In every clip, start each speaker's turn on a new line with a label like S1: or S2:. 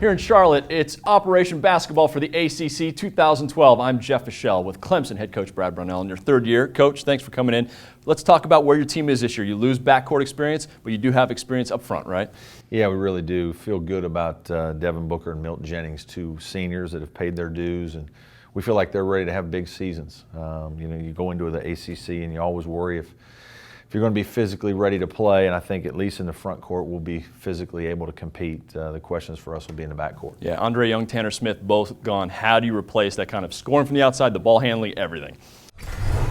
S1: Here in Charlotte, it's Operation Basketball for the ACC 2012. I'm Jeff Fischel with Clemson head coach Brad Brownell in your third year. Coach, thanks for coming in. Let's talk about where your team is this year. You lose backcourt experience, but you do have experience up front, right?
S2: Yeah, we really do. Feel good about Devin Booker and Milton Jennings, two seniors that have paid their dues, and we feel like they're ready to have big seasons. You go into the ACC and you always worry if you're going to be physically ready to play, and I think at least in the front court we'll be physically able to compete. The questions for us will be in the back court.
S1: Yeah, Andre Young, Tanner Smith, both gone. How do you replace that kind of scoring from the outside, the ball handling, everything?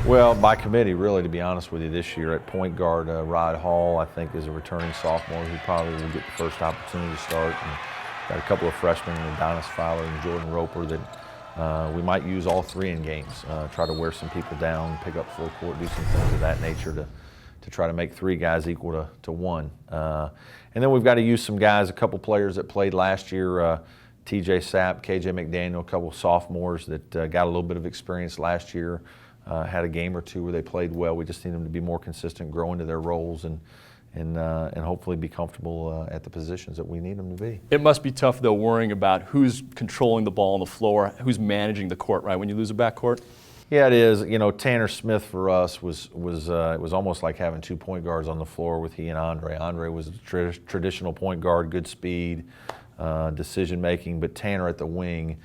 S2: Well, by committee, really, to be honest with you, this year at point guard, Rod Hall, I think, is a returning sophomore who probably will get the first opportunity to start. And got a couple of freshmen, Adonis Fowler and Jordan Roper, that we might use all three in games. Try to wear some people down, pick up full court, do some things of that nature to try to make three guys equal to one. And then we've got to use some guys, a couple players that played last year, TJ Sapp, KJ McDaniel, a couple sophomores that got a little bit of experience last year, had a game or two where they played well. We just need them to be more consistent, grow into their roles, and hopefully be comfortable at the positions that we need them to be.
S1: It must be tough, though, worrying about who's controlling the ball on the floor, who's managing the court, right, when you lose a backcourt?
S2: Yeah, it is. You know, Tanner Smith for us was it was almost like having two point guards on the floor with he and Andre. Andre was a traditional point guard, good speed, decision making, but Tanner at the wing,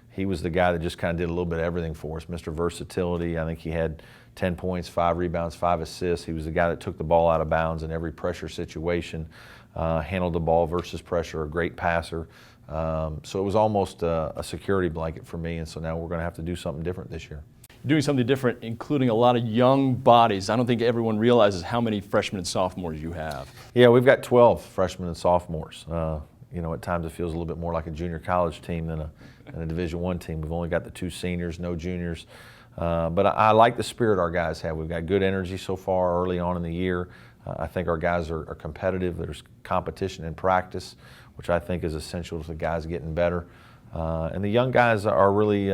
S2: he was the guy that just kind of did a little bit of everything for us. Mr. Versatility. I think he had 10 points, 5 rebounds, 5 assists. He was the guy that took the ball out of bounds in every pressure situation, handled the ball versus pressure, a great passer. So it was almost a security blanket for me, and so now we're going to have to do something different this year.
S1: Doing something different, including a lot of young bodies. I don't think everyone realizes how many freshmen and sophomores you have.
S2: Yeah, we've got 12 freshmen and sophomores. You know, at times it feels a little bit more like a junior college team than a Division I team. We've only got the 2 seniors, no juniors. But I like the spirit our guys have. We've got good energy so far early on in the year. I think our guys are competitive. There's competition in practice, which I think is essential to the guys getting better. And the young guys are really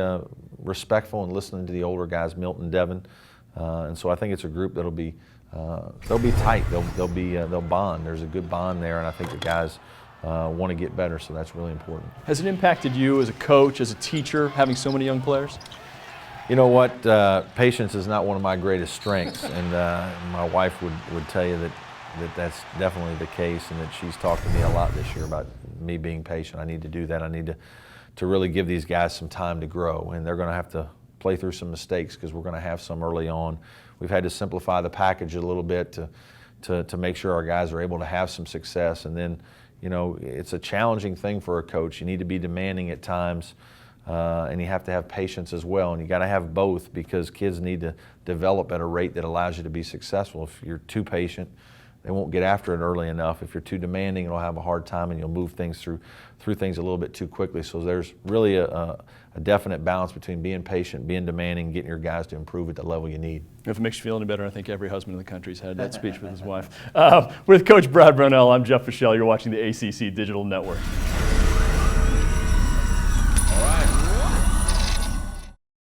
S2: respectful and listening to the older guys, Milton, Devin, and so I think it's a group that'll be they'll be tight. They'll bond. There's a good bond there, and I think the guys want to get better. So that's really important.
S1: Has it impacted you as a coach, as a teacher, having so many young players?
S2: You know what? Patience is not one of my greatest strengths, and my wife would tell you that's definitely the case, and that she's talked to me a lot this year about me being patient. I need to do that. I need to really give these guys some time to grow, and they're going to have to play through some mistakes because we're going to have some early on. We've had to simplify the package a little bit to make sure our guys are able to have some success. And then, you know, it's a challenging thing for a coach. You need to be demanding at times, and you have to have patience as well. And you got to have both, because kids need to develop at a rate that allows you to be successful. If you're too patient, they won't get after it early enough. If you're too demanding, it'll have a hard time, and you'll move things through things a little bit too quickly. So there's really a definite balance between being patient, being demanding, and getting your guys to improve at the level you need.
S1: If it makes you feel any better, I think every husband in the country's had that speech with his wife. With Coach Brad Brownell, I'm Jeff Fischel. You're watching the ACC Digital Network.